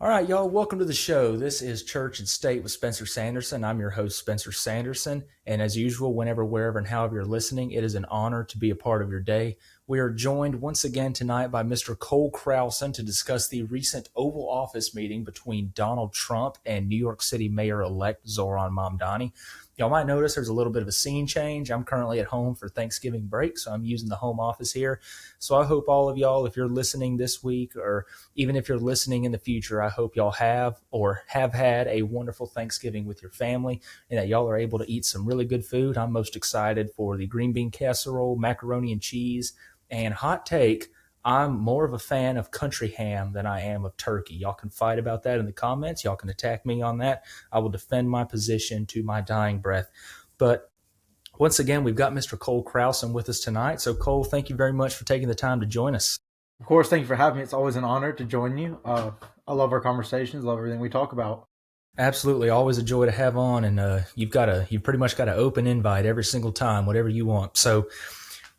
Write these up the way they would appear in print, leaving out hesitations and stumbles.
All right, y'all, welcome to the show. This is Church and State with Spencer Sanderson. I'm your host, Spencer Sanderson. And as usual, whenever, wherever, and however you're listening, it is an honor to be a part of your day. We are joined once again tonight by Mr. Cole Crowson to discuss the recent Oval Office meeting between Donald Trump and New York City Mayor elect Zohran Mamdani. Y'all might notice there's a little bit of a scene change. I'm currently at home for Thanksgiving break, so I'm using the home office here. So I hope all of y'all, if you're listening this week or even if you're listening in the future, I hope y'all have or have had a wonderful Thanksgiving with your family and that y'all are able to eat some really good food. I'm most excited for the green bean casserole, macaroni and cheese, and hot take. I'm more of a fan of country ham than I am of turkey. Y'all can fight about that in the comments. Y'all can attack me on that. I will defend my position to my dying breath. But once again, we've got Mr. Cole Crowson with us tonight. So, Cole, thank you very much for taking the time to join us. Of course, thank you for having me. It's always an honor to join you. I love our conversations, love everything we talk about. Absolutely, always a joy to have on, and you've pretty much got an open invite every single time, whatever you want. So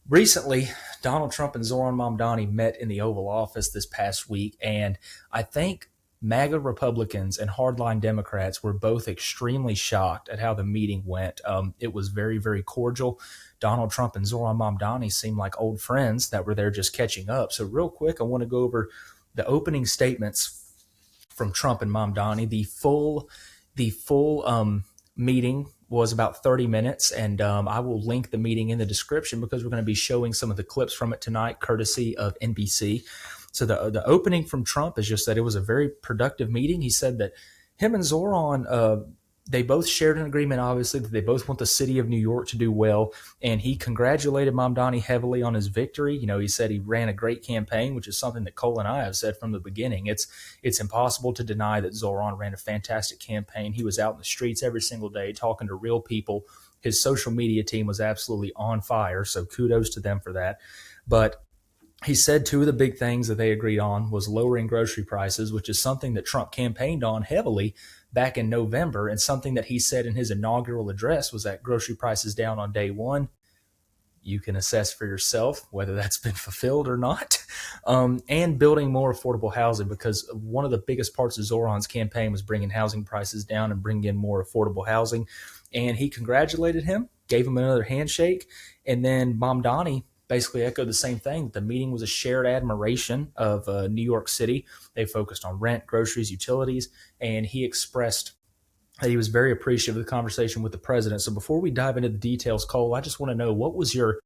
recently, Donald Trump and Zohran Mamdani met in the Oval Office this past week, and I think MAGA Republicans and hardline Democrats were both extremely shocked at how the meeting went. It was very, very cordial. Donald Trump and Zohran Mamdani seemed like old friends that were there just catching up. So, real quick, I want to go over the opening statements from Trump and Mamdani. The full meeting was about 30 minutes, and I will link the meeting in the description because we're going to be showing some of the clips from it tonight, courtesy of NBC. So the opening from Trump is just that it was a very productive meeting. He said that him and Zoran they both shared an agreement, obviously, that they both want the city of New York to do well. And he congratulated Mamdani heavily on his victory. You know, he said he ran a great campaign, which is something that Cole and I have said from the beginning. It's impossible to deny that Zoran ran a fantastic campaign. He was out in the streets every single day talking to real people. His social media team was absolutely on fire. So kudos to them for that. But he said two of the big things that they agreed on was lowering grocery prices, which is something that Trump campaigned on heavily back in November, and something that he said in his inaugural address was that grocery prices down on day one. You can assess for yourself whether that's been fulfilled or not. And building more affordable housing, because one of the biggest parts of Zoran's campaign was bringing housing prices down and bringing in more affordable housing. And he congratulated him, gave him another handshake, and then Mamdani basically echoed the same thing. The meeting was a shared admiration of New York City. They focused on rent, groceries, utilities, and he expressed that he was very appreciative of the conversation with the president. So before we dive into the details, Cole, I just want to know what was your.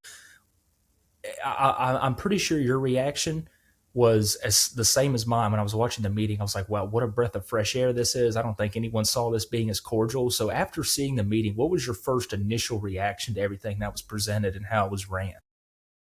I'm pretty sure your reaction was the same as mine when I was watching the meeting. I was like, wow, what a breath of fresh air this is. I don't think anyone saw this being as cordial. So after seeing the meeting, what was your first initial reaction to everything that was presented and how it was ran?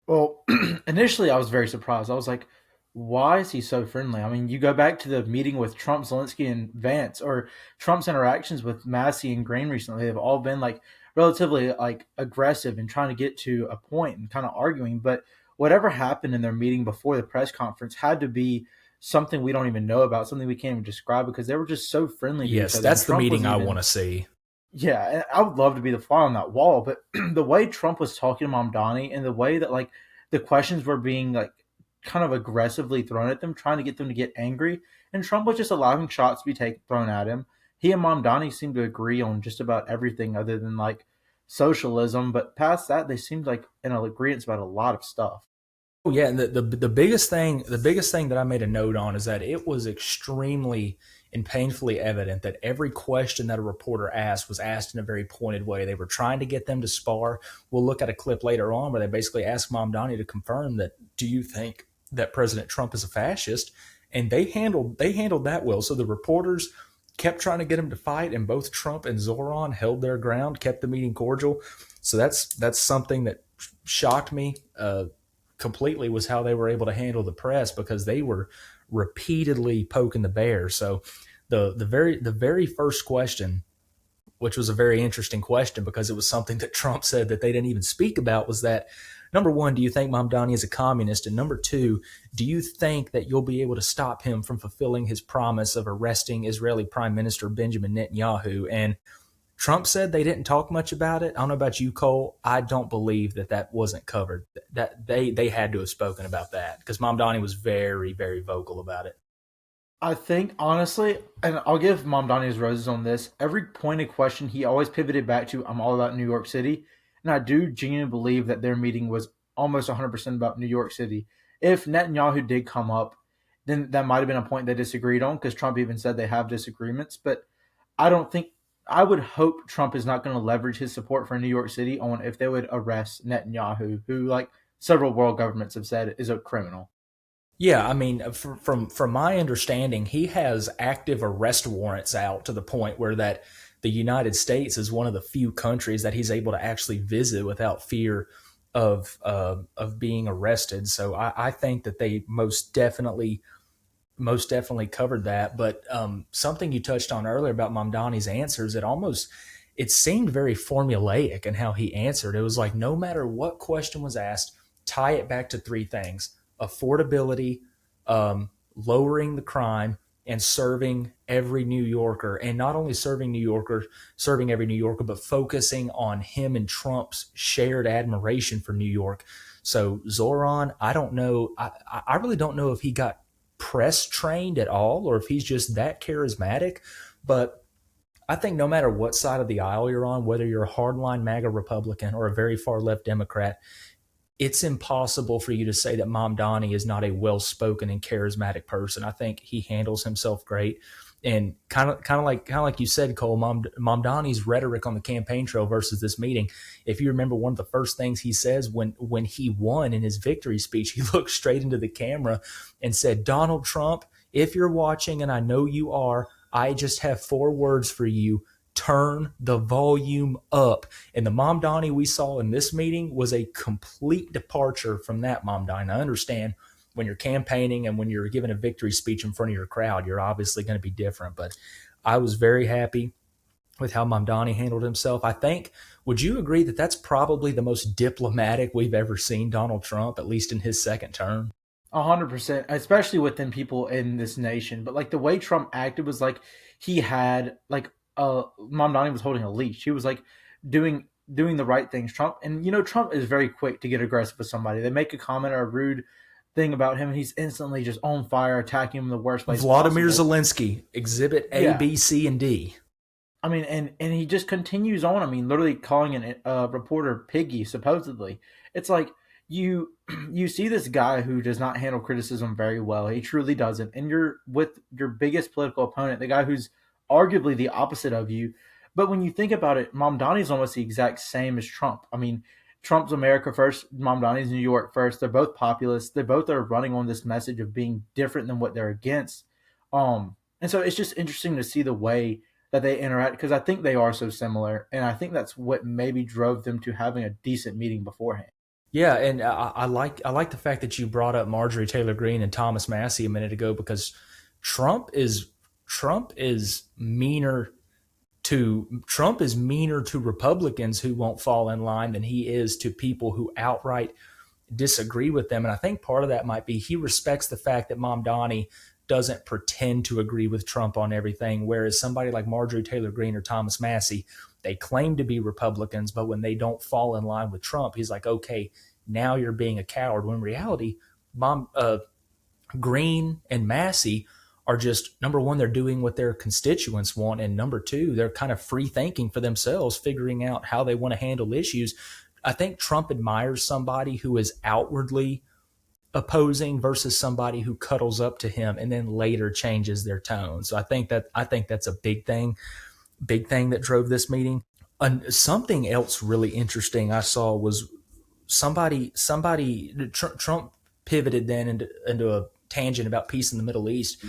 Well, initially, I was very surprised. I was like, why is he so friendly? I mean, you go back to the meeting with Trump, Zelensky, and Vance, or Trump's interactions with Massey and Green recently. They've all been like relatively like aggressive and trying to get to a point and kind of arguing. But whatever happened in their meeting before the press conference had to be something we don't even know about, something we can't even describe because they were just so friendly to each Yes, other. And that's the Trump meeting was I want even to see. yeah, and I would love to be the fly on that wall, but the way Trump was talking to Mamdani and the way that like the questions were being like kind of aggressively thrown at them, trying to get them to get angry, and Trump was just allowing shots to be thrown at him. He and Mamdani seemed to agree on just about everything other than like socialism, but past that, they seemed like in agreement about a lot of stuff. Oh yeah, and the biggest thing that I made a note on is that it was extremely and painfully evident that every question that a reporter asked was asked in a very pointed way. They were trying to get them to spar. We'll look at a clip later on where they basically asked Mamdani to confirm that, do you think that President Trump is a fascist? And they handled that well. So the reporters kept trying to get him to fight, and both Trump and Zoran held their ground, kept the meeting cordial. So that's something that shocked me. Completely was how they were able to handle the press, because they were repeatedly poking the bear. So the very first question, which was a very interesting question because it was something that Trump said that they didn't even speak about, was that, number one, do you think Mamdani is a communist? And number two, do you think that you'll be able to stop him from fulfilling his promise of arresting Israeli Prime Minister Benjamin Netanyahu? And Trump said they didn't talk much about it. I don't know about you, Cole. I don't believe that that wasn't covered. That they had to have spoken about that because Mamdani was very, very vocal about it. I think honestly, and I'll give Mamdani his roses on this. Every pointed question he always pivoted back to, "I'm all about New York City," and I do genuinely believe that their meeting was almost 100% about New York City. If Netanyahu did come up, then that might have been a point they disagreed on because Trump even said they have disagreements. But I don't think I would hope Trump is not going to leverage his support for New York City on if they would arrest Netanyahu, who like several world governments have said is a criminal. Yeah, I mean, from my understanding, he has active arrest warrants out to the point where that the United States is one of the few countries that he's able to actually visit without fear of being arrested. So I think that they most definitely covered that. But something you touched on earlier about Mamdani's answers, it seemed very formulaic in how he answered. It was like no matter what question was asked, tie it back to three things: affordability, lowering the crime, and serving every New Yorker. And not only serving every New Yorker, but focusing on him and Trump's shared admiration for New York. So Zoran, I don't know. I really don't know if he got press trained at all or if he's just that charismatic. But I think no matter what side of the aisle you're on, whether you're a hardline MAGA Republican or a very far left Democrat, it's impossible for you to say that Mamdani is not a well-spoken and charismatic person. I think he handles himself great, and kind of like you said, Cole. Mamdani's rhetoric on the campaign trail versus this meeting. If you remember, one of the first things he says when he won in his victory speech, he looked straight into the camera and said, "Donald Trump, if you're watching, and I know you are, I just have four words for you: turn the volume up." And the Mamdani we saw in this meeting was a complete departure from that Mamdani. I understand when you're campaigning and when you're giving a victory speech in front of your crowd, you're obviously going to be different. But I was very happy with how Mamdani handled himself. I think, would you agree that that's probably the most diplomatic we've ever seen Donald Trump, at least in his second term? 100%, especially within people in this nation. But like the way Trump acted was like he had like Mamdani was holding a leash. He was like doing the right things. Trump, and Trump is very quick to get aggressive with somebody. They make a comment or a rude thing about him, and he's instantly just on fire, attacking him in the worst ways Vladimir possible. Zelensky, exhibit A, Yeah, B, C, and D. I mean, and he just continues on. I mean, literally calling a reporter piggy. Supposedly, it's like you you see this guy who does not handle criticism very well. He truly doesn't. And you're with your biggest political opponent, the guy who's arguably the opposite of you. But when you think about it, Mamdani's almost the exact same as Trump. I mean, Trump's America first, Mamdani's New York first. They're both populists. They both are running on this message of being different than what they're against. And so it's just interesting to see the way that they interact because I think they are so similar, and I think that's what maybe drove them to having a decent meeting beforehand. Yeah, and I like the fact that you brought up Marjorie Taylor Greene and Thomas Massey a minute ago because Trump is Trump is meaner Trump is meaner to Republicans who won't fall in line than he is to people who outright disagree with them. And I think part of that might be he respects the fact that Mamdani doesn't pretend to agree with Trump on everything, whereas somebody like Marjorie Taylor Greene or Thomas Massey, they claim to be Republicans, but when they don't fall in line with Trump, he's like, okay, now you're being a coward. When in reality, Green and Massey are just number one, they're doing what their constituents want, and number two, they're kind of free thinking for themselves, figuring out how they want to handle issues. I think Trump admires somebody who is outwardly opposing versus somebody who cuddles up to him and then later changes their tone. So I think that's a big thing that drove this meeting. And something else really interesting I saw was Trump pivoted then into a tangent about peace in the Middle East.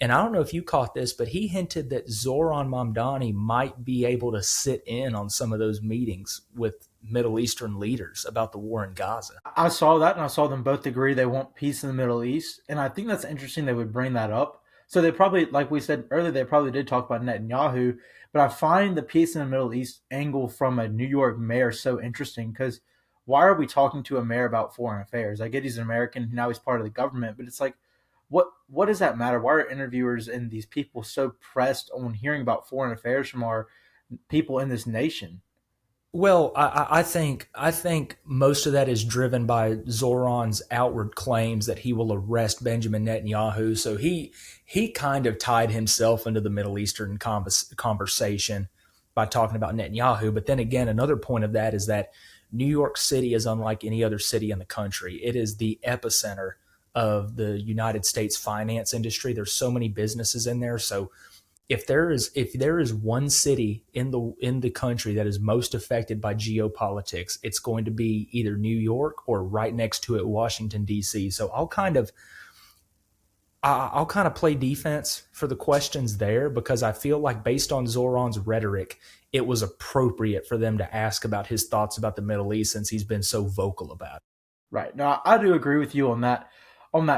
And I don't know if you caught this, but he hinted that Zoran Mamdani might be able to sit in on some of those meetings with Middle Eastern leaders about the war in Gaza. I saw that, and I saw them both agree they want peace in the Middle East, and I think that's interesting they would bring that up. So they probably, like we said earlier, they probably did talk about Netanyahu, but I find the peace in the Middle East angle from a New York mayor so interesting because why are we talking to a mayor about foreign affairs? I get he's an American, now he's part of the government, but it's like, what does that matter? Why are interviewers and these people so pressed on hearing about foreign affairs from our people in this nation? Well, I think most of that is driven by Zoran's outward claims that he will arrest Benjamin Netanyahu. So he kind of tied himself into the Middle Eastern conversation by talking about Netanyahu. But then again, another point of that is that New York City is unlike any other city in the country. It is the epicenter of the United States finance industry. There's so many businesses in there. So if there is one city in the country that is most affected by geopolitics, it's going to be either New York or right next to it, Washington D.C. So I'll kind of play defense for the questions there because I feel like based on Zoran's rhetoric, it was appropriate for them to ask about his thoughts about the Middle East since he's been so vocal about it. Right. No, I do agree with you on that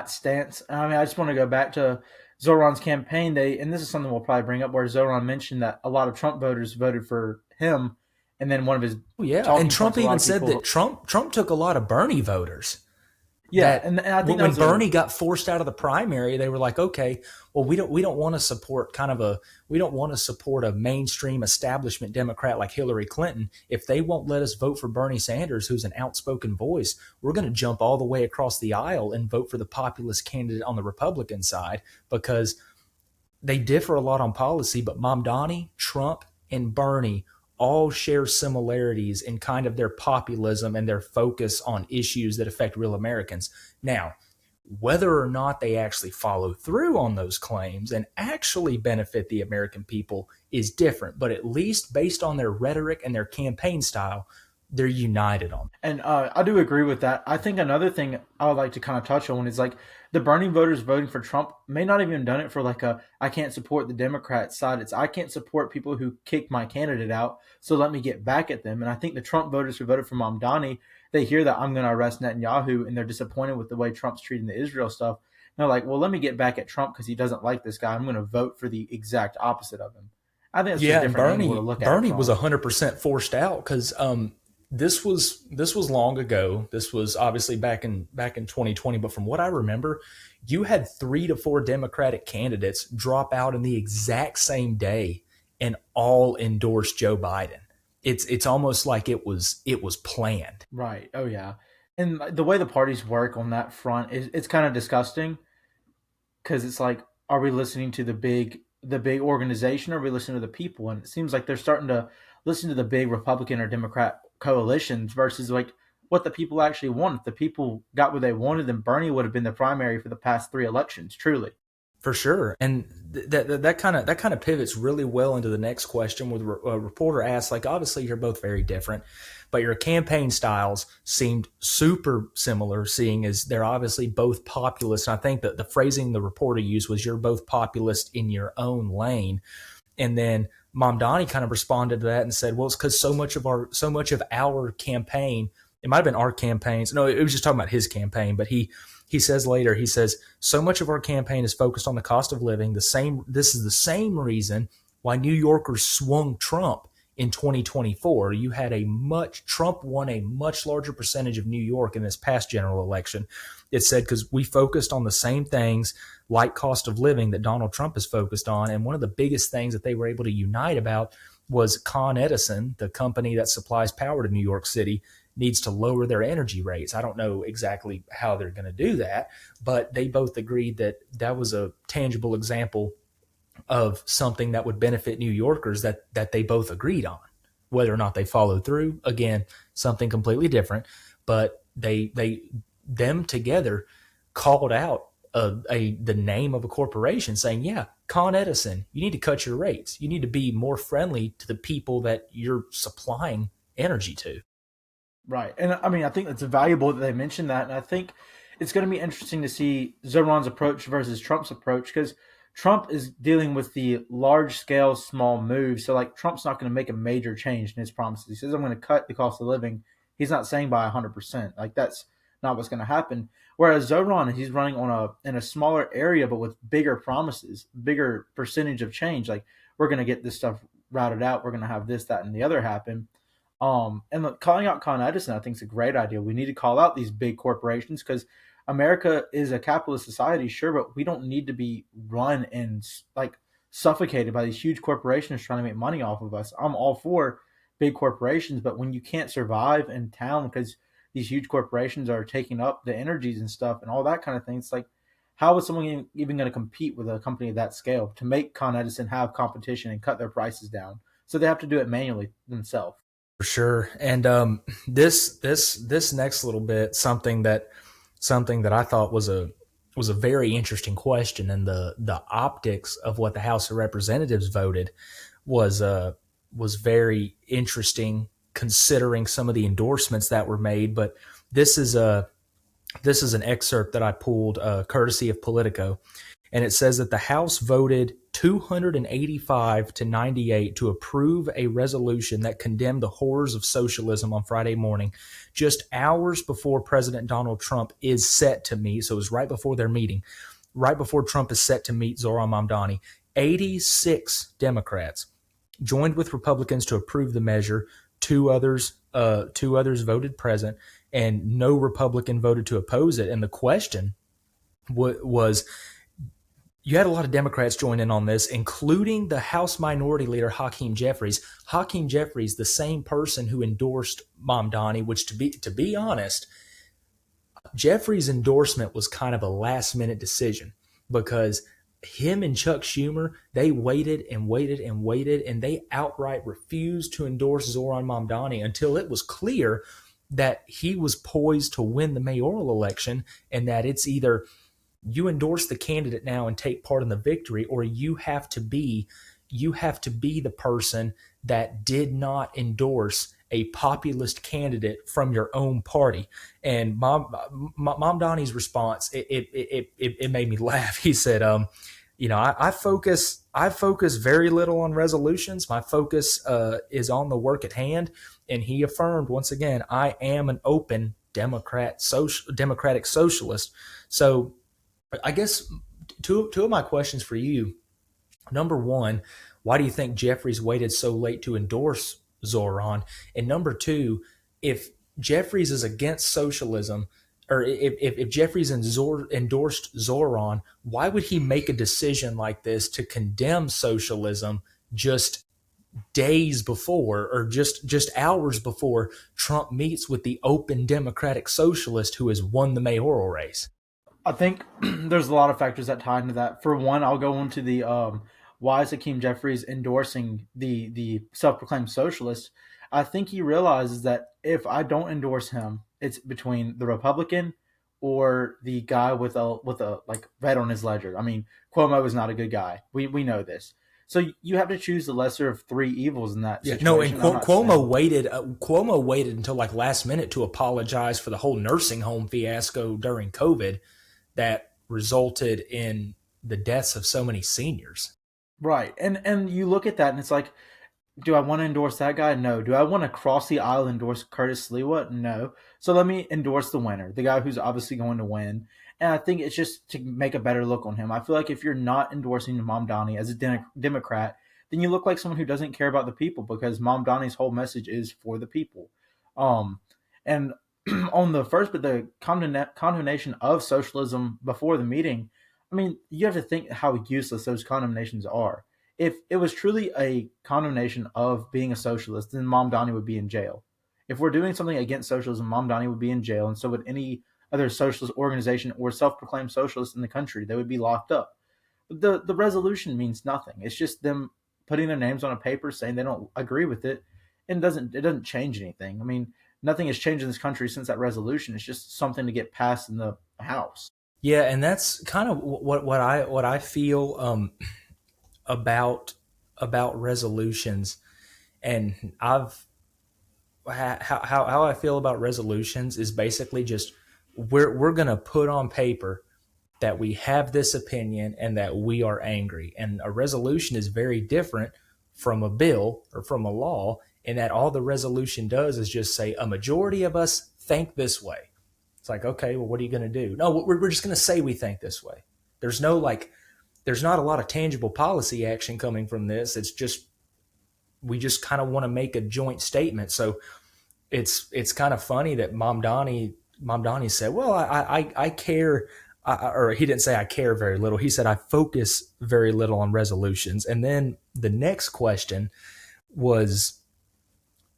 stance. I mean, I just want to go back to Zoran's campaign day, and this is something we'll probably bring up where Zoran mentioned that a lot of Trump voters voted for him, and then one of his Oh, yeah, and talking Trump points, a lot even of said that people, Trump took a lot of Bernie voters. yeah, That and I think that when was a Bernie got forced out of the primary, they were like, okay, well, we don't want to support we don't want to support a mainstream establishment Democrat like Hillary Clinton. If they won't let us vote for Bernie Sanders, who's an outspoken voice, we're going to jump all the way across the aisle and vote for the populist candidate on the Republican side because they differ a lot on policy, but Mamdani, Trump, and Bernie all share similarities in kind of their populism and their focus on issues that affect real Americans. Now, whether or not they actually follow through on those claims and actually benefit the American people is different, but at least based on their rhetoric and their campaign style, they're united on. And I do agree with that. I think another thing I would like to kind of touch on is like the Bernie voters voting for Trump may not even done it for like a I can't support the Democrat side. It's I can't support people who kicked my candidate out, so let me get back at them. And I think the Trump voters who voted for Mamdani, they hear that I'm going to arrest Netanyahu, and they're disappointed with the way Trump's treating the Israel stuff. And they're like, well, let me get back at Trump because he doesn't like this guy. I'm going to vote for the exact opposite of him. I think it's just Yeah, a and different angle to Bernie look at it Bernie was from. 100% forced out because this was long ago. This was obviously back in 2020, but from what I remember, you had 3 to 4 Democratic candidates drop out in the exact same day and all endorse Joe Biden. It's almost like it was planned. Right. Oh yeah. And the way the parties work on that front is it's kind of disgusting because it's like, are we listening to the big organization, or are we listening to the people? And it seems like they're starting to listen to the big Republican or Democrat coalitions versus like what the people actually want. If the people got what they wanted, then Bernie would have been the primary for the past 3 elections. Truly. For sure, and that kind of pivots really well into the next question. Where a reporter asks, like, obviously you're both very different, but your campaign styles seemed super similar, seeing as they're obviously both populist. And I think that the phrasing the reporter used was you're both populist in your own lane. And then Mamdani kind of responded to that and said, "Well, it's because so much of our campaign. It might have been our campaigns. No, it was just talking about his campaign. But he says later, he says so much of our campaign is focused on the cost of living. This is the same reason why New Yorkers swung Trump in 2024. You had Trump won a much larger percentage of New York in this past general election. It said because we focused on the same things like cost of living that Donald Trump is focused on. And one of the biggest things that they were able to unite about was Con Edison, the company that supplies power to New York City, needs to lower their energy rates. I don't know exactly how they're going to do that, but they both agreed that that was a tangible example of something that would benefit New Yorkers that they both agreed on. Whether or not they followed through, again, something completely different. But them together called out the name of a corporation, saying, "Yeah, Con Edison, you need to cut your rates. You need to be more friendly to the people that you're supplying energy to." Right. And I mean, I think it's valuable that they mentioned that. And I think it's going to be interesting to see Zoran's approach versus Trump's approach because Trump is dealing with the large scale, small moves. So, like, Trump's not going to make a major change in his promises. He says, I'm going to cut the cost of living. He's not saying by 100%. Like, that's not what's going to happen. Whereas Zoran, he's running in a smaller area, but with bigger promises, bigger percentage of change. Like, we're going to get this stuff routed out. We're going to have this, that, and the other happen. And look, calling out Con Edison, I think is a great idea. We need to call out these big corporations because America is a capitalist society, sure, but we don't need to be run and like suffocated by these huge corporations trying to make money off of us. I'm all for big corporations. But when you can't survive in town because these huge corporations are taking up the energies and stuff and all that kind of thing, it's like, how is someone even going to compete with a company of that scale to make Con Edison have competition and cut their prices down? So they have to do it manually themselves. For sure. And this next little bit, something that I thought was a very interesting question, and the optics of what the House of Representatives voted was was very interesting, considering some of the endorsements that were made. But this is a this is an excerpt that I pulled, courtesy of Politico, and it says that the House voted 285 to 98 to approve a resolution that condemned the horrors of socialism on Friday morning, just hours before President Donald Trump is set to meet. So it was right before their meeting, right before Trump is set to meet Zohran Mamdani. 86 Democrats joined with Republicans to approve the measure. Two others voted present, and no Republican voted to oppose it. And the question was, you had a lot of Democrats join in on this, including the House Minority Leader Hakeem Jeffries. Hakeem Jeffries, the same person who endorsed Mamdani, which to be honest, Jeffries' endorsement was kind of a last minute decision, because him and Chuck Schumer, they waited and waited and waited, and they outright refused to endorse Zohran Mamdani until it was clear that he was poised to win the mayoral election, and that it's either you endorse the candidate now and take part in the victory, or you have to be the person that did not endorse a populist candidate from your own party. And Mom Donnie's response, it made me laugh. He said, I focus very little on resolutions. My focus is on the work at hand. And he affirmed once again, I am an open democratic socialist. So I guess two of my questions for you. Number one, why do you think Jeffries waited so late to endorse Zoran? And number two, if Jeffries is against socialism, or if Jeffries endorsed Zoran, why would he make a decision like this to condemn socialism just days before, or just hours before Trump meets with the open democratic socialist who has won the mayoral race? I think there's a lot of factors that tie into that. For one, I'll go into the why is Hakeem Jeffries endorsing the self-proclaimed socialist. I think he realizes that if I don't endorse him, it's between the Republican or the guy with a like red on his ledger. I mean, Cuomo is not a good guy. We know this. So you have to choose the lesser of three evils in that Yeah, no, and situation. I'm not Cuomo saying waited. Cuomo waited until like last minute to apologize for the whole nursing home fiasco during COVID that resulted in the deaths of so many seniors. right. And you look at that and it's like, do I want to endorse that guy? No. Do I want to cross the aisle and endorse Curtis Sliwa? No. So let me endorse the winner, the guy who's obviously going to win. And I think it's just to make a better look on him. I feel like if you're not endorsing Mamdani as a Democrat, then you look like someone who doesn't care about the people, because Mamdani's whole message is for the people. Um, and on the first, but the condemnation of socialism before the meeting, I mean, you have to think how useless those condemnations are. If it was truly a condemnation of being a socialist, then Mamdani would be in jail. If we're doing something against socialism, Mamdani would be in jail, and so would any other socialist organization or self-proclaimed socialist in the country. They would be locked up. But the resolution means nothing. It's just them putting their names on a paper saying they don't agree with it, and it doesn't change anything. I mean, nothing has changed in this country since that resolution. It's just something to get passed in the House. Yeah, and that's kind of what I feel about resolutions. And how I feel about resolutions is basically just, we're gonna put on paper that we have this opinion and that we are angry. And a resolution is very different from a bill or from a law, in that all the resolution does is just say a majority of us think this way. It's like, okay, well, what are you going to do? No, we're just going to say we think this way. There's no like, there's not a lot of tangible policy action coming from this. It's just, we just kind of want to make a joint statement. So it's kind of funny that Mamdani said, well, I care, or he didn't say I care very little. He said I focus very little on resolutions. And then the next question was,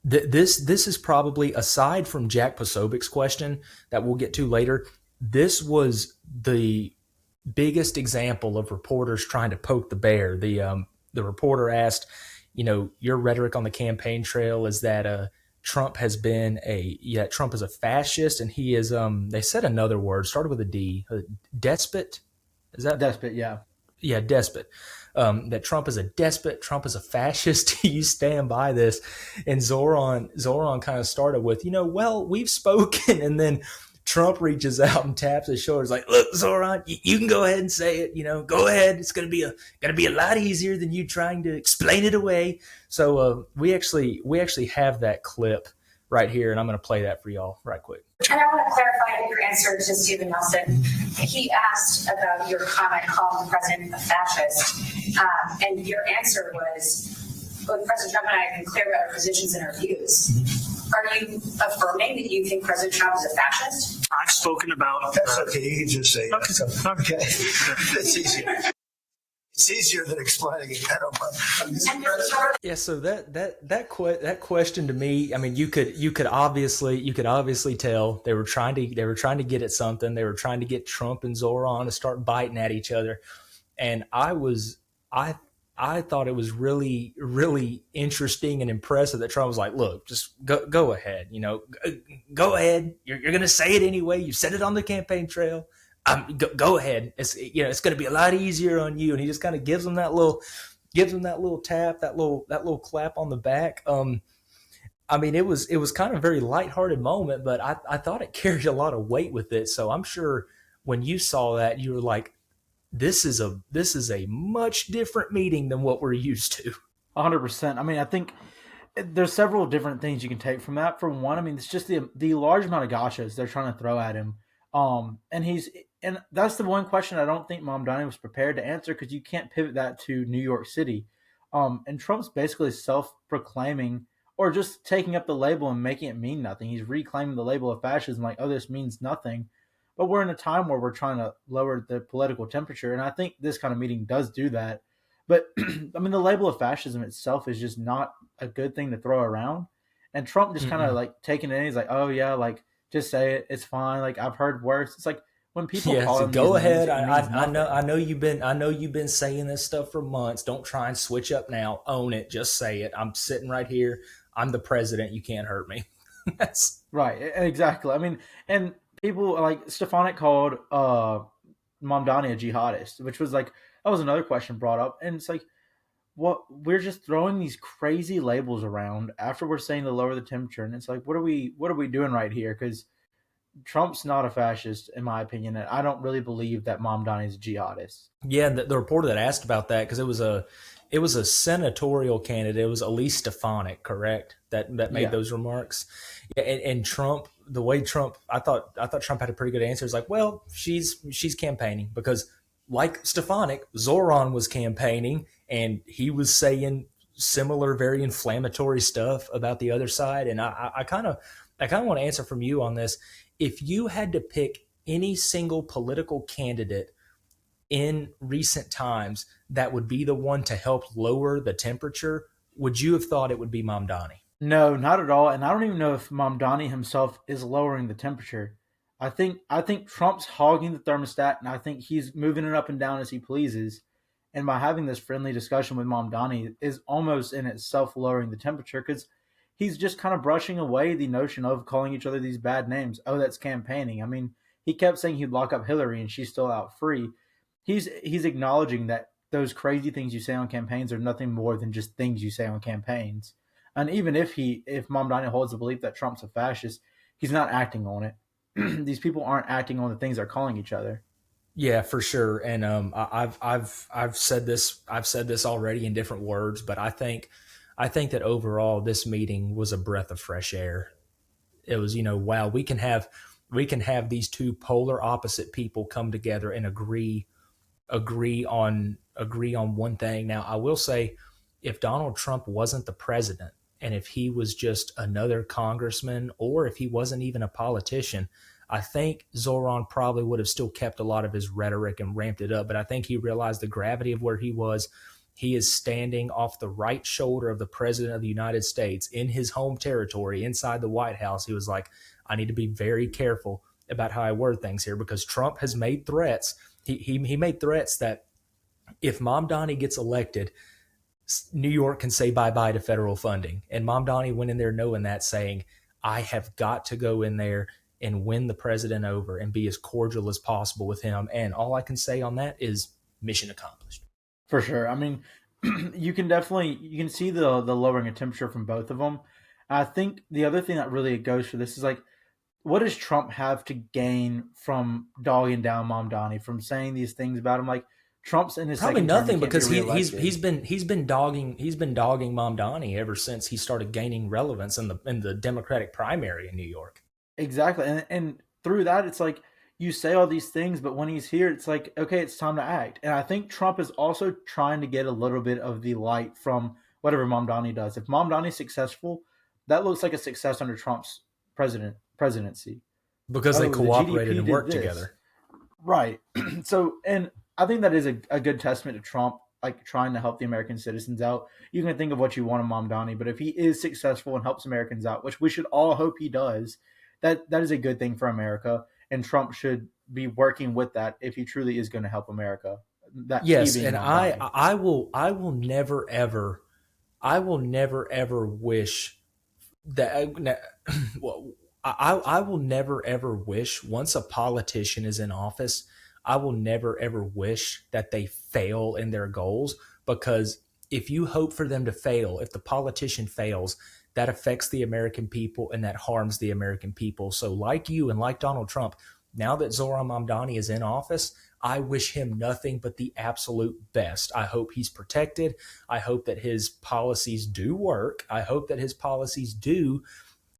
This is probably, aside from Jack Posobiec's question that we'll get to later, this was the biggest example of reporters trying to poke the bear. The reporter asked, your rhetoric on the campaign trail is that Trump is a fascist, and he is they said another word started with a D, despot. Is that Despot, yeah. yeah, despot. That Trump is a despot, Trump is a fascist. You stand by this, and Zohran kind of started with, well, we've spoken, and then Trump reaches out and taps his shoulders, like, look, Zohran, you can go ahead and say it. Go ahead. It's gonna be a lot easier than you trying to explain it away. So we actually have that clip right here, and I'm gonna play that for y'all right quick. And I want to clarify your answer to Stephen Nelson. He asked about your comment calling the president a fascist, and your answer was, well, President Trump and I have been clear about our positions and our views. Are you affirming that you think President Trump is a fascist? I've spoken about... That's okay, you can just say okay. Okay. It's easier. It's easier than explaining it. I don't know. Yeah, so that question to me, I mean, you could obviously tell they were trying to get at something. They were trying to get Trump and Zohran to start biting at each other, and I thought it was really, really interesting and impressive that Trump was like, look, just go ahead, go ahead. You're going to say it anyway. You said it on the campaign trail. Go ahead. It's going to be a lot easier on you. And he just kind of gives him that little tap, that little clap on the back. I mean, it was kind of a very lighthearted moment, but I thought it carried a lot of weight with it. So I'm sure when you saw that, you were like, this is a much different meeting than what we're used to. 100%. I mean, I think there's several different things you can take from that. For one, I mean, it's just the large amount of gotchas they're trying to throw at him. And that's the one question I don't think Mamdani was prepared to answer, because you can't pivot that to New York City. And Trump's basically self-proclaiming, or just taking up the label and making it mean nothing. He's reclaiming the label of fascism, like, oh, this means nothing. But we're in a time where we're trying to lower the political temperature, and I think this kind of meeting does do that. But, I mean, the label of fascism itself is just not a good thing to throw around. And Trump just kind of, like, taking it in. He's like, oh, yeah, like, just say it. It's fine. Like, I've heard worse. It's like, when people call him, go ahead. I know you've been saying this stuff for months. Don't try and switch up now. Own it. Just say it. I'm sitting right here. I'm the president. You can't hurt me. That's right. Exactly. I mean, and people like Stefanik called Mamdani a jihadist, which was like, that was another question brought up. And it's like, what, we're just throwing these crazy labels around after we're saying to lower the temperature. And it's like, what are we doing right here? Because Trump's not a fascist, in my opinion, and I don't really believe that Mamdani is a jihadist. Yeah, the reporter that asked about that, because it was a senatorial candidate. It was Elise Stefanik, correct? That made those remarks. Yeah, and Trump, the way Trump, I thought Trump had a pretty good answer. It's like, well, she's campaigning, because like Stefanik, Zohran was campaigning, and he was saying similar, very inflammatory stuff about the other side. And I kind of want to answer from you on this. If you had to pick any single political candidate in recent times that would be the one to help lower the temperature, would you have thought it would be Mamdani? No, not at all. And I don't even know if Mamdani himself is lowering the temperature. I think Trump's hogging the thermostat, and I think he's moving it up and down as he pleases. And by having this friendly discussion with Mamdani is almost in itself lowering the temperature, because he's just kind of brushing away the notion of calling each other these bad names. Oh, that's campaigning. I mean, he kept saying he'd lock up Hillary and she's still out free. He's acknowledging that those crazy things you say on campaigns are nothing more than just things you say on campaigns. And even if Mamdani holds the belief that Trump's a fascist, he's not acting on it. These people aren't acting on the things they're calling each other. Yeah, for sure. And I've said this already in different words, but I think that overall this meeting was a breath of fresh air. It was, wow, we can have these two polar opposite people come together and agree on one thing. Now, I will say, if Donald Trump wasn't the president, and if he was just another congressman, or if he wasn't even a politician, I think Zohran probably would have still kept a lot of his rhetoric and ramped it up. But I think he realized the gravity of where he was. he is standing off the right shoulder of the president of the United States in his home territory inside the White House. He was like, I need to be very careful about how I word things here, because Trump has made threats. He made threats that if Mamdani gets elected, New York can say bye-bye to federal funding. And Mamdani went in there knowing that, saying, I have got to go in there and win the president over and be as cordial as possible with him. And all I can say on that is mission accomplished. For sure. I mean, you can see the lowering of temperature from both of them. I think the other thing that really goes for this is like, what does Trump have to gain from dogging down Mamdani, from saying these things about him? Like, Trump's in his Probably second term, nothing, he can't because be he's reelected. been dogging Mamdani ever since he started gaining relevance in the Democratic primary in New York. Exactly. And through that, it's like you say all these things, but when he's here, it's like, okay, it's time to act. And I think Trump is also trying to get a little bit of the light from whatever Mamdani does. If Mamdani is successful, that looks like a success under Trump's presidency. Because they Oh, the cooperated GDP and did worked this. together. Right. So, and I think that is a good testament to Trump, like trying to help the American citizens out. You can think of what you want of Mamdani, but if he is successful and helps Americans out, which we should all hope he does, that is a good thing for America. And Trump should be working with that if he truly is going to help America. That he Yes, being and Mamdani. I will never ever wish that well, I will never ever wish, once a politician is in office, I will never ever wish that they fail in their goals, because if you hope for them to fail, if the politician fails, that affects the American people and that harms the American people. So like you and like Donald Trump, now that Zohran Mamdani is in office, I wish him nothing but the absolute best. I hope he's protected. I hope that his policies do work. I hope that his policies do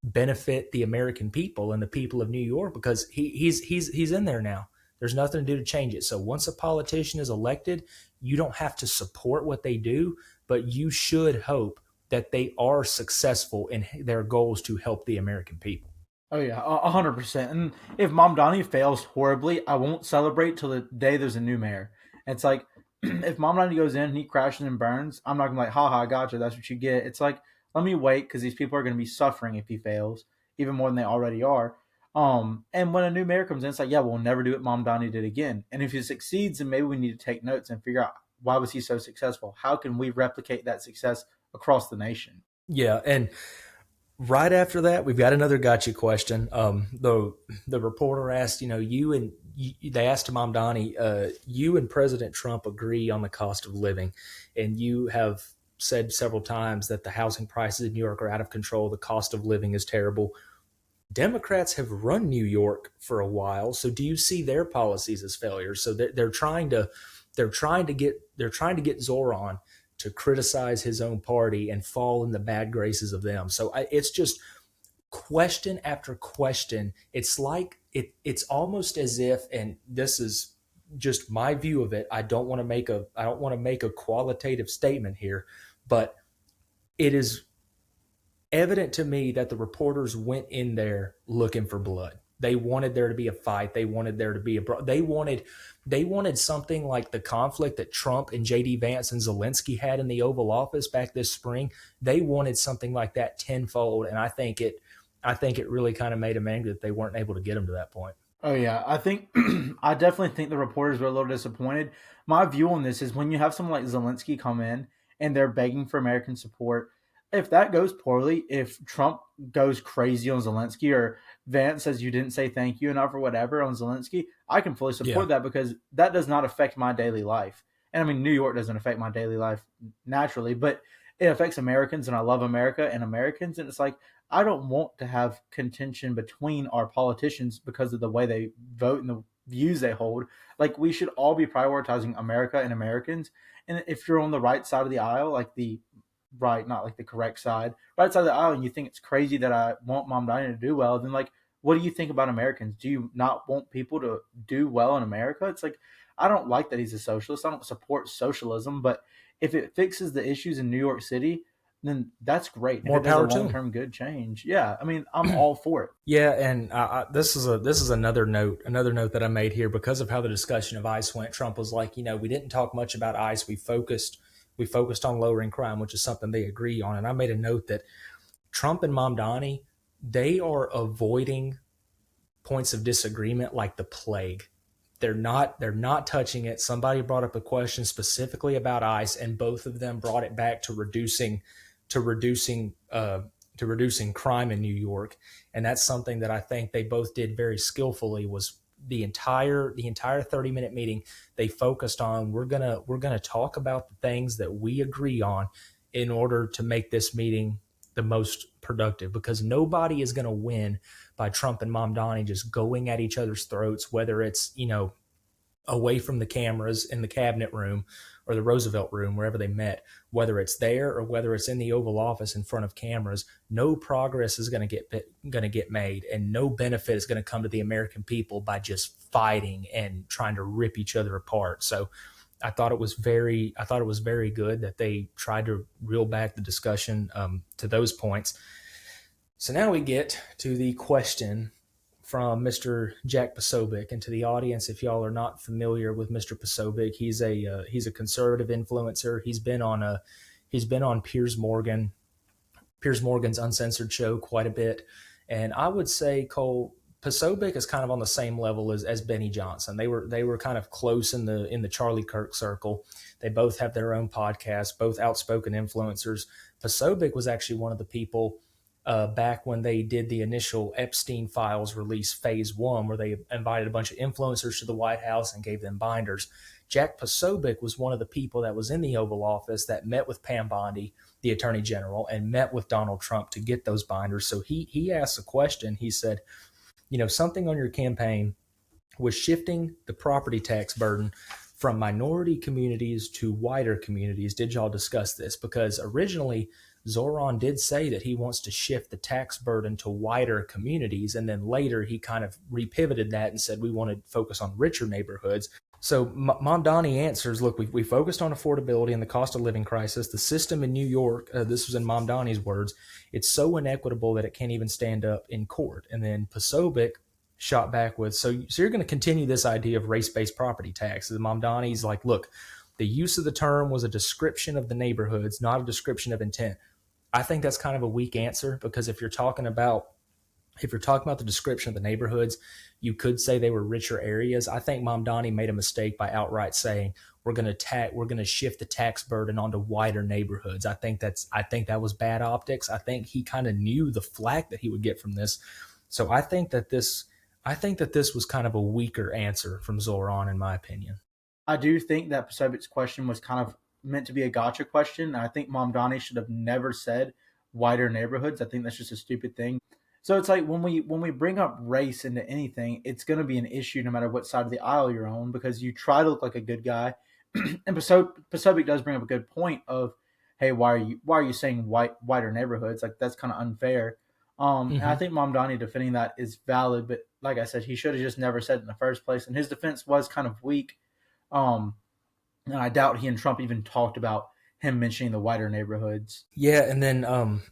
benefit the American people and the people of New York, because he's in there now. There's nothing to do to change it. So once a politician is elected, you don't have to support what they do, but you should hope that they are successful in their goals to help the American people. Oh yeah, 100%. And if Mamdani fails horribly, I won't celebrate till the day there's a new mayor. It's like if Mamdani goes in and he crashes and burns, I'm not gonna be like, haha, I gotcha, that's what you get. It's like, let me wait, because these people are gonna be suffering if he fails, even more than they already are. And when a new mayor comes in, it's like, yeah, we'll never do what Mamdani did again. And if he succeeds, then maybe we need to take notes and figure out, why was he so successful? How can we replicate that success across the nation? Yeah, and right after that, we've got another gotcha question. The reporter asked, they asked Mamdani, you and President Trump agree on the cost of living, and you have said several times that the housing prices in New York are out of control. The cost of living is terrible. Democrats have run New York for a while, so do you see their policies as failures? So they're trying to get Zohran to criticize his own party and fall in the bad graces of them. So it's just question after question. It's like it's almost as if, and this is just my view of it, I don't want to make a qualitative statement here, but it is evident to me that the reporters went in there looking for blood. They wanted there to be a fight. They wanted there to be they wanted something like the conflict that Trump and JD Vance and Zelensky had in the Oval Office back this spring. They wanted something like that tenfold, and I think it really kind of made them angry that they weren't able to get them to that point. Oh yeah, I think I definitely think the reporters were a little disappointed. My view on this is, when you have someone like Zelensky come in and they're begging for American support, if that goes poorly, if Trump goes crazy on Zelensky, or Vance says you didn't say thank you enough or whatever on Zelensky, I can fully support that, because that does not affect my daily life. And I mean, New York doesn't affect my daily life naturally, but it affects Americans, and I love America and Americans. And it's like, I don't want to have contention between our politicians because of the way they vote and the views they hold. Like, we should all be prioritizing America and Americans. And if you're on the right side of the aisle, like the right, not like the correct side, right side of the aisle, and you think it's crazy that I want Mamdani to do well, then like, what do you think about Americans? Do you not want people to do well in America? It's like, I don't like that he's a socialist. I don't support socialism, but if it fixes the issues in New York City, then that's great. More if it does power a to long-term good change, yeah, I mean, I'm all for it. Yeah, and this is another note that I made here, because of how the discussion of ICE went. Trump was like, we didn't talk much about ICE. We focused on lowering crime, which is something they agree on. And I made a note that Trump and Mamdani, they are avoiding points of disagreement like the plague. They're not touching it. Somebody brought up a question specifically about ICE, and both of them brought it back to reducing crime in New York. And that's something that I think they both did very skillfully. Was the entire 30-minute meeting, they focused on, we're gonna talk about the things that we agree on in order to make this meeting the most productive, because nobody is going to win by Trump and Mamdani just going at each other's throats, whether it's, away from the cameras in the cabinet room or the Roosevelt room, wherever they met, whether it's there or whether it's in the Oval Office in front of cameras. No progress is going to get made, and no benefit is going to come to the American people by just fighting and trying to rip each other apart. So I thought it was very good that they tried to reel back the discussion to those points. So now we get to the question from Mr. Jack Posobiec. And to the audience, if y'all are not familiar with Mr. Posobiec, he's a conservative influencer. He's been on Piers Morgan's Uncensored show quite a bit. And I would say, Cole, Posobiec is kind of on the same level as Benny Johnson. They were kind of close in the Charlie Kirk circle. They both have their own podcast, both outspoken influencers. Posobiec was actually one of the people back when they did the initial Epstein files release phase 1, where they invited a bunch of influencers to the White House and gave them binders. Jack Posobiec was one of the people that was in the Oval Office that met with Pam Bondi, the Attorney General, and met with Donald Trump to get those binders. So he asked a question. He said, something on your campaign was shifting the property tax burden from minority communities to wider communities. Did y'all discuss this? Because originally Zohran did say that he wants to shift the tax burden to wider communities, and then later he kind of repivoted that and said we want to focus on richer neighborhoods. So Mamdani answers, look, we focused on affordability and the cost of living crisis. The system in New York, this was in Mamdani's words, it's so inequitable that it can't even stand up in court. And then Posobiec shot back with, so you're going to continue this idea of race-based property tax. And Mamdani's like, look, the use of the term was a description of the neighborhoods, not a description of intent. I think that's kind of a weak answer, because if you're talking about the description of the neighborhoods, you could say they were richer areas. I think Mamdani made a mistake by outright saying we're going to shift the tax burden onto wider neighborhoods. I think that was bad optics. I think he kind of knew the flack that he would get from this. So I think that this was kind of a weaker answer from Zohran, in my opinion. I do think that Posobiec's question was kind of meant to be a gotcha question. I think Mamdani should have never said wider neighborhoods. I think that's just a stupid thing. So it's like when we bring up race into anything, it's going to be an issue no matter what side of the aisle you're on, because you try to look like a good guy. And Posobiec does bring up a good point of, hey, why are you saying wider neighborhoods? Like, that's kind of unfair. And I think Mamdani defending that is valid, but like I said, he should have just never said it in the first place. And his defense was kind of weak. And I doubt he and Trump even talked about him mentioning the wider neighborhoods. Yeah, and then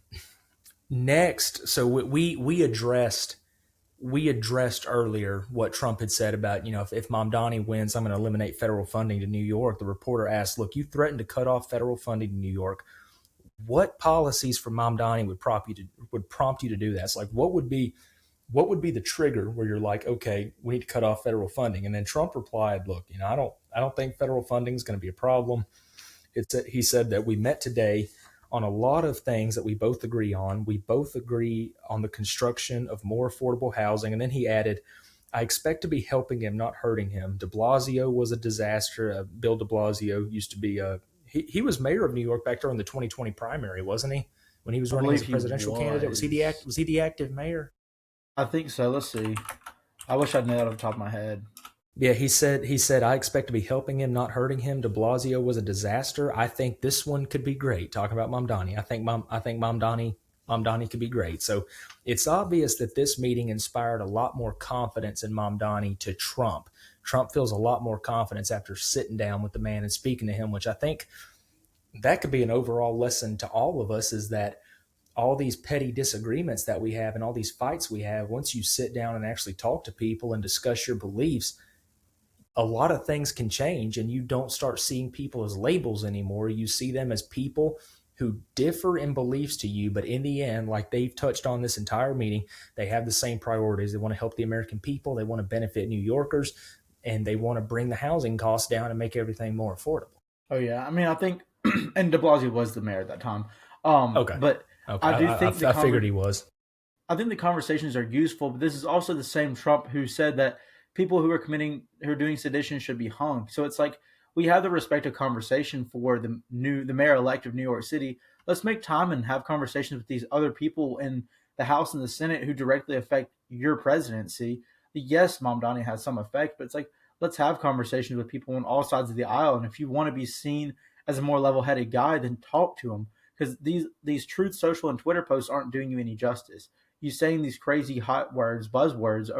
next, so we addressed earlier what Trump had said about, if Mamdani wins, I'm going to eliminate federal funding to New York. The reporter asked, look, you threatened to cut off federal funding to New York. What policies from Mamdani would prompt you to do that? It's like, what would be the trigger where you're like, okay, we need to cut off federal funding? And then Trump replied, look, I don't think federal funding is going to be a problem. He said that we met today on a lot of things that we both agree on. We both agree on the construction of more affordable housing. And then he added, I expect to be helping him, not hurting him. De Blasio was a disaster. Bill de Blasio used to be he was mayor of New York back during the 2020 primary, wasn't he? When he was running as a presidential candidate, was he the active mayor? I think so. Let's see. I wish I'd know that off the top of my head. Yeah, he said, I expect to be helping him, not hurting him. De Blasio was a disaster. I think this one could be great. Talking about Mamdani, I think Mamdani could be great. So it's obvious that this meeting inspired a lot more confidence in Mamdani to Trump. Trump feels a lot more confidence after sitting down with the man and speaking to him, which I think that could be an overall lesson to all of us, is that all these petty disagreements that we have and all these fights we have, once you sit down and actually talk to people and discuss your beliefs, a lot of things can change, and you don't start seeing people as labels anymore. You see them as people who differ in beliefs to you, but in the end, like they've touched on this entire meeting, they have the same priorities. They want to help the American people, they want to benefit New Yorkers, and they want to bring the housing costs down and make everything more affordable. Oh yeah, I mean, I think, and De Blasio was the mayor at that time. Okay. But Okay. I do think I figured he was. I think the conversations are useful, but this is also the same Trump who said that people who are doing sedition should be hung. So it's like we have the respective conversation for the mayor elect of New York City. Let's make time and have conversations with these other people in the House and the Senate who directly affect your presidency. Yes, Mamdani has some effect, but it's like let's have conversations with people on all sides of the aisle. And if you want to be seen as a more level-headed guy, then talk to them, because these Truth Social and Twitter posts aren't doing you any justice. You saying these crazy hot words, buzzwords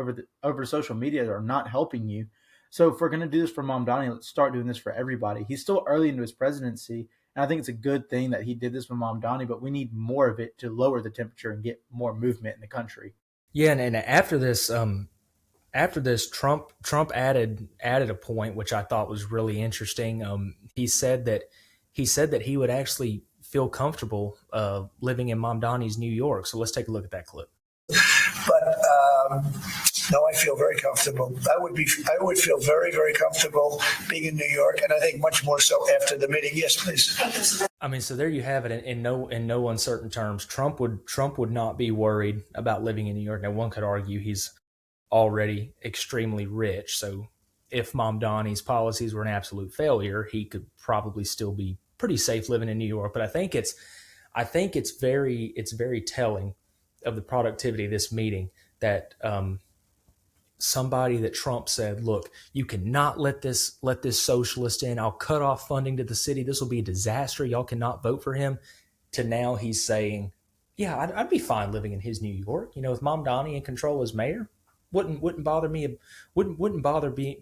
over social media are not helping you. So if we're going to do this for Mamdani, let's start doing this for everybody. He's still early into his presidency, and I think it's a good thing that he did this for Mamdani, but we need more of it to lower the temperature and get more movement in the country. Yeah, and after this, Trump added a point which I thought was really interesting. He said that he would actually feel comfortable living in Mamdani's New York. So let's take a look at that clip. But no, I feel very comfortable. I would feel very, very comfortable being in New York, and I think much more so after the meeting. Yes, please. I mean, so there you have it. In no uncertain terms, Trump would not be worried about living in New York. Now, one could argue he's already extremely rich, so if Mamdani's policies were an absolute failure, he could probably still be pretty safe living in New York. But I think it's very telling of the productivity of this meeting that somebody that Trump said, look, you cannot let this socialist in. I'll cut off funding to the city. This will be a disaster. Y'all cannot vote for him. To now he's saying, yeah, I'd be fine living in his New York. You know, with Mamdani in control as mayor, wouldn't bother me. Wouldn't bother me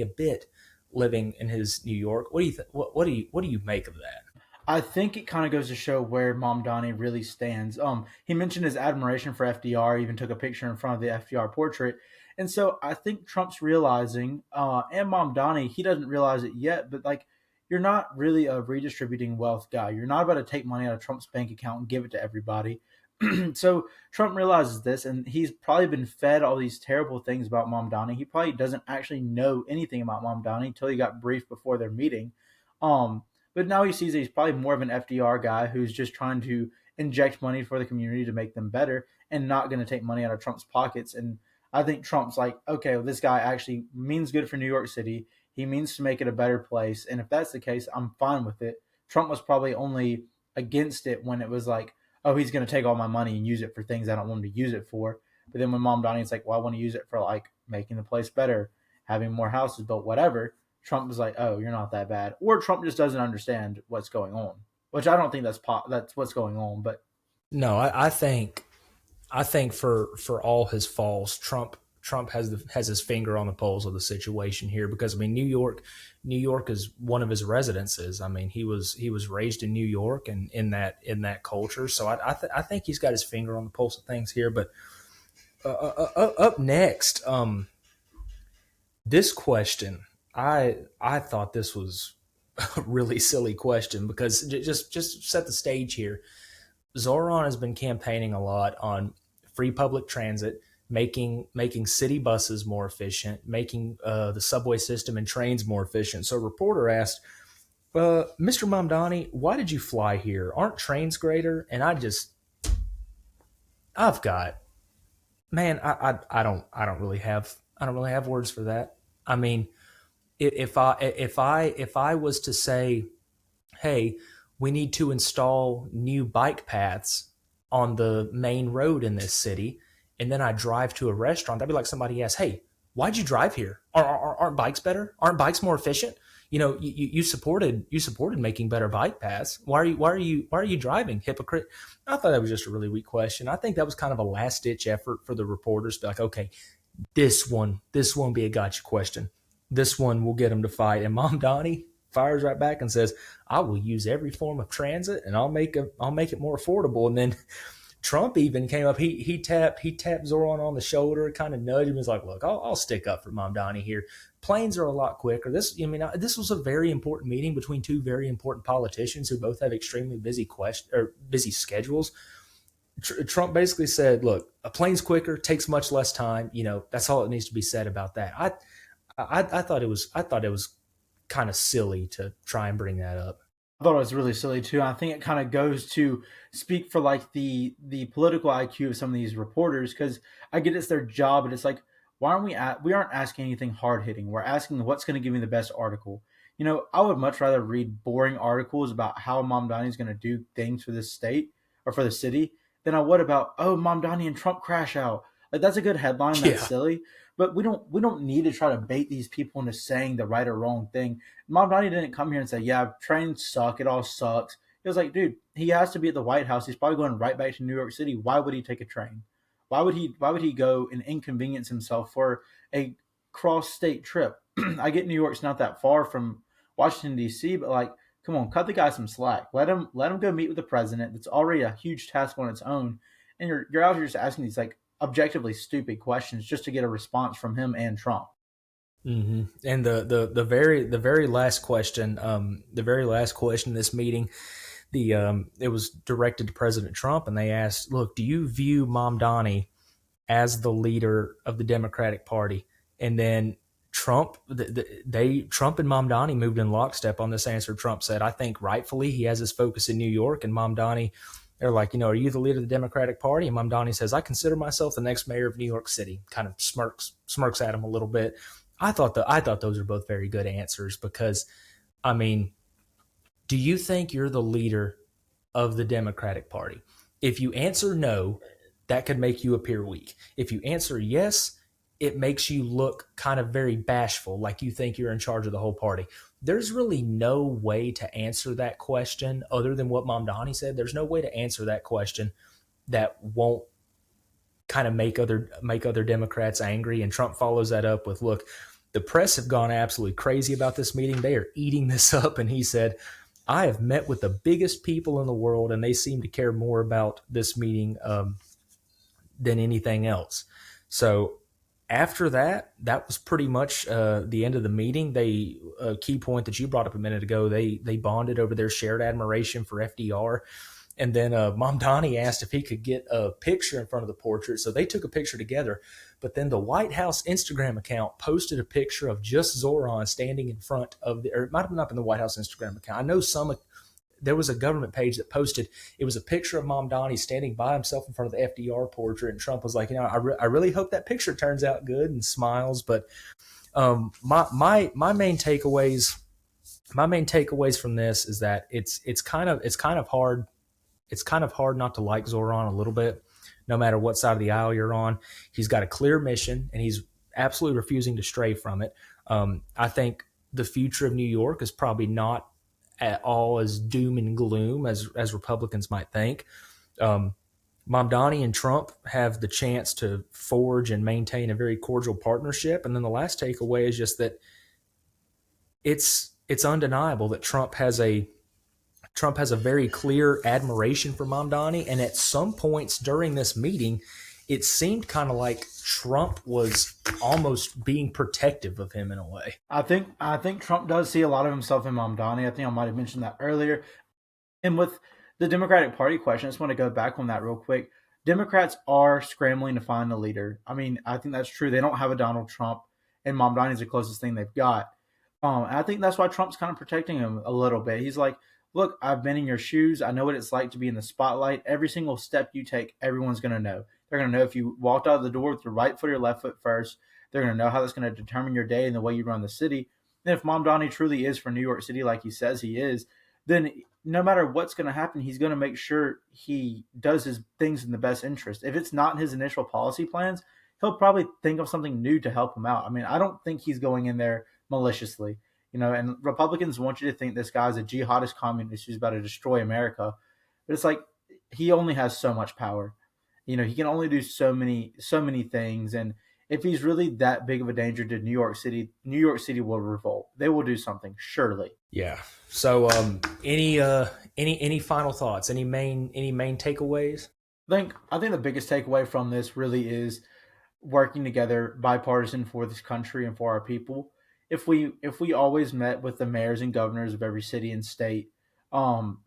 a bit living in his New York. What do you what do you make of that? I think it kind of goes to show where Mamdani really stands. He mentioned his admiration for FDR, even took a picture in front of the FDR portrait. And so I think Trump's realizing, and Mamdani, he doesn't realize it yet, but like, you're not really a redistributing wealth guy. You're not about to take money out of Trump's bank account and give it to everybody. So Trump realizes this, and he's probably been fed all these terrible things about Mamdani. He probably doesn't actually know anything about Mamdani until he got briefed before their meeting. But now he sees that he's probably more of an FDR guy who's just trying to inject money for the community to make them better and not going to take money out of Trump's pockets. And I think Trump's like, okay, well, this guy actually means good for New York City. He means to make it a better place. And if that's the case, I'm fine with it. Trump was probably only against it when it was like, oh, he's going to take all my money and use it for things I don't want him to use it for. But then when Mamdani's like, well, I want to use it for like making the place better, having more houses built, whatever. Trump was like, oh, you're not that bad. Or Trump just doesn't understand what's going on, which I don't think that's what's going on. But no, I think for all his faults, Trump has his finger on the pulse of the situation here, because I mean New York is one of his residences. I mean he was raised in New York and in that culture, so I think he's got his finger on the pulse of things here. But up next, this question, I thought this was a really silly question, because just set the stage here. Zohran has been campaigning a lot on free public transit, making city buses more efficient, making the subway system and trains more efficient. So a reporter asked, Mr. Mamdani, why did you fly here? Aren't trains greater? And I don't really have words for that. I mean, if I was to say, hey, we need to install new bike paths on the main road in this city, and then I drive to a restaurant, that'd be like somebody asks, hey, why'd you drive here? Aren't bikes better? Aren't bikes more efficient? You know, you supported making better bike paths. Why are you driving, hypocrite? I thought that was just a really weak question. I think that was kind of a last ditch effort for the reporters to be like, okay, this one be a gotcha question. This one will get them to fight. And Mamdani fires right back and says, I will use every form of transit and I'll make it more affordable. And then Trump even came up, he tapped Zohran on the shoulder, kind of nudged him. He was like, look, I'll stick up for Mamdani here. planes are a lot quicker. This was a very important meeting between two very important politicians who both have extremely busy schedules. Trump basically said, "Look, a plane's quicker, takes much less time. That's all that needs to be said about that." I thought it was kind of silly to try and bring that up. I thought it was really silly too. I think it kind of goes to speak for like the political IQ of some of these reporters, because I get it's their job, but it's like, why aren't we aren't asking anything hard hitting. We're asking what's going to give me the best article. I would much rather read boring articles about how Mamdani is going to do things for this state or for the city than I would about, oh, Mamdani and Trump crash out. Like, that's a good headline. That's silly. But we don't need to try to bait these people into saying the right or wrong thing. Mamdani didn't come here and say, yeah, trains suck. It all sucks. It was like, dude, he has to be at the White House. He's probably going right back to New York City. Why would he take a train? Why would he go and inconvenience himself for a cross-state trip? I get New York's not that far from Washington, D.C., but like, come on, cut the guy some slack. Let him go meet with the president. That's already a huge task on its own. And you're out here just asking these like objectively stupid questions just to get a response from him and Trump. Mm-hmm. And the very last question, in this meeting, it was directed to President Trump, and they asked, "Look, do you view Mamdani as the leader of the Democratic Party?" And then Trump and Mamdani moved in lockstep on this answer. Trump said, "I think rightfully he has his focus in New York," and Mamdani, they're like, "Are you the leader of the Democratic Party?" And Mamdani says, "I consider myself the next mayor of New York City." Kind of smirks at him a little bit. I thought those are both very good answers, because, I mean, do you think you're the leader of the Democratic Party? If you answer no, that could make you appear weak. If you answer yes, it makes you look kind of very bashful, like you think you're in charge of the whole party. There's really no way to answer that question other than what Mamdani said. There's no way to answer that question that won't kind of make other Democrats angry. And Trump follows that up with, "Look, the press have gone absolutely crazy about this meeting. They are eating this up." And he said, "I have met with the biggest people in the world, and they seem to care more about this meeting than anything else." So after that was pretty much the end of the meeting. A key point that you brought up a minute ago, they bonded over their shared admiration for FDR. And then Mamdani asked if he could get a picture in front of the portrait. So they took a picture together. But then the White House Instagram account posted a picture of just Zohran standing in front of or it might have not been the White House Instagram account. I know there was a government page that posted, it was a picture of Mamdani standing by himself in front of the FDR portrait. And Trump was like, I really hope that picture turns out good, and smiles. But my main takeaways from this is that it's kind of hard. It's kind of hard not to like Zohran a little bit, no matter what side of the aisle you're on. He's got a clear mission, and he's absolutely refusing to stray from it. I think the future of New York is probably not at all as doom and gloom as Republicans might think. Mamdani and Trump have the chance to forge and maintain a very cordial partnership. And then the last takeaway is just that it's undeniable that Trump has a very clear admiration for Mamdani. And at some points during this meeting, it seemed kind of like Trump was almost being protective of him in a way. I think Trump does see a lot of himself in Mamdani. I think I might have mentioned that earlier. And with the Democratic Party question, I just want to go back on that real quick. Democrats are scrambling to find a leader. I mean, I think that's true. They don't have a Donald Trump, and Mamdani is the closest thing they've got. And I think that's why Trump's kind of protecting him a little bit. He's like, "Look, I've been in your shoes. I know what it's like to be in the spotlight. Every single step you take, everyone's going to know. They're going to know if you walked out of the door with your right foot or left foot first. They're going to know how that's going to determine your day and the way you run the city. And if Mamdani truly is for New York City like he says he is, then no matter what's going to happen, he's going to make sure he does his things in the best interest. If it's not in his initial policy plans, he'll probably think of something new to help him out. I mean, I don't think he's going in there maliciously. And Republicans want you to think this guy's a jihadist communist who's about to destroy America. But it's like, he only has so much power. He can only do so many things. And if he's really that big of a danger to New York City will revolt. They will do something, surely. Yeah. So any final thoughts? Any main takeaways? I think the biggest takeaway from this really is working together, bipartisan, for this country and for our people. if we always met with the mayors and governors of every city and state,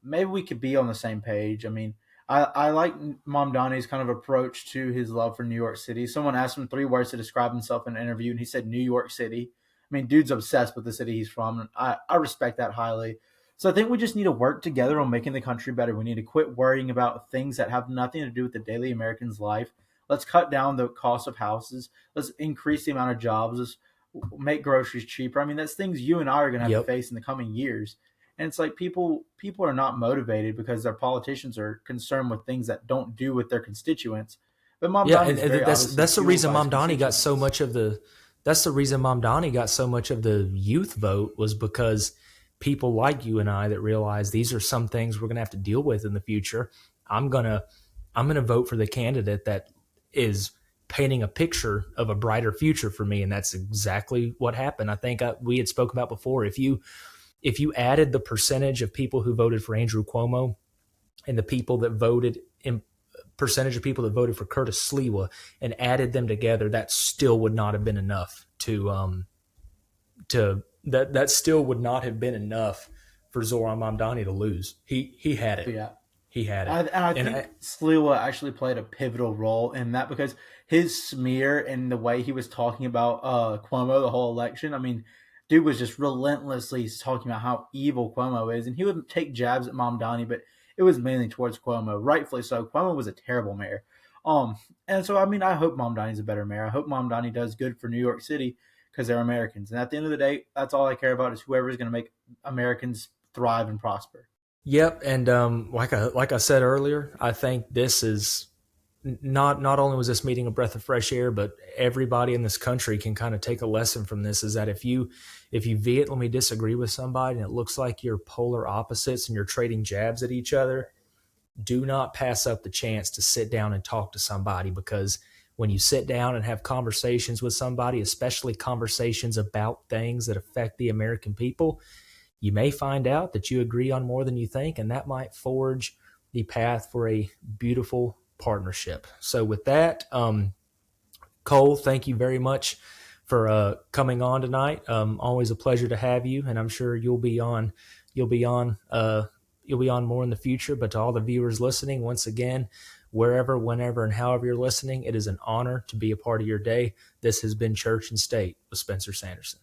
maybe we could be on the same page. I mean, I like Mamdani's kind of approach to his love for New York City. Someone asked him 3 words to describe himself in an interview, and he said New York City. I mean, dude's obsessed with the city he's from, and I respect that highly. So I think we just need to work together on making the country better. We need to quit worrying about things that have nothing to do with the daily American's life. Let's cut down the cost of houses. Let's increase the amount of jobs. Let's make groceries cheaper. I mean, that's things you and I are going to have to face in the coming years. And it's like people are not motivated because their politicians are concerned with things that don't do with their constituents. But And that's the reason Mamdani got so much of the youth vote, was because people like you and I that realize these are some things we're going to have to deal with in the future. I'm gonna vote for the candidate that is painting a picture of a brighter future for me, and that's exactly what happened. I think we had spoke about before. If you added the percentage of people who voted for Andrew Cuomo and the people that voted in percentage of people that voted for Curtis Sliwa and added them together, that still would not have been enough that still would not have been enough for Zohran Mamdani to lose. He had it. Yeah. He had it. I think Sliwa actually played a pivotal role in that, because his smear and the way he was talking about Cuomo the whole election, I mean, dude was just relentlessly talking about how evil Cuomo is, and he would take jabs at Mamdani, but it was mainly towards Cuomo, rightfully so. Cuomo was a terrible mayor. And so, I mean, I hope Mamdani's a better mayor. I hope Mamdani does good for New York City because they're Americans. And at the end of the day, that's all I care about, is whoever's going to make Americans thrive and prosper. Yep, and like I said earlier, I think this is not only was this meeting a breath of fresh air, but everybody in this country can kind of take a lesson from this. Is that if you vehemently disagree with somebody and it looks like you're polar opposites and you're trading jabs at each other, do not pass up the chance to sit down and talk to somebody, because when you sit down and have conversations with somebody, especially conversations about things that affect the American people, you may find out that you agree on more than you think, and that might forge the path for a beautiful partnership. So with that, Cole, thank you very much for coming on tonight. Always a pleasure to have you, and I'm sure you'll be on more in the future. But to all the viewers listening, once again, wherever, whenever, and however you're listening, it is an honor to be a part of your day. This has been Church and State with Spencer Sanderson.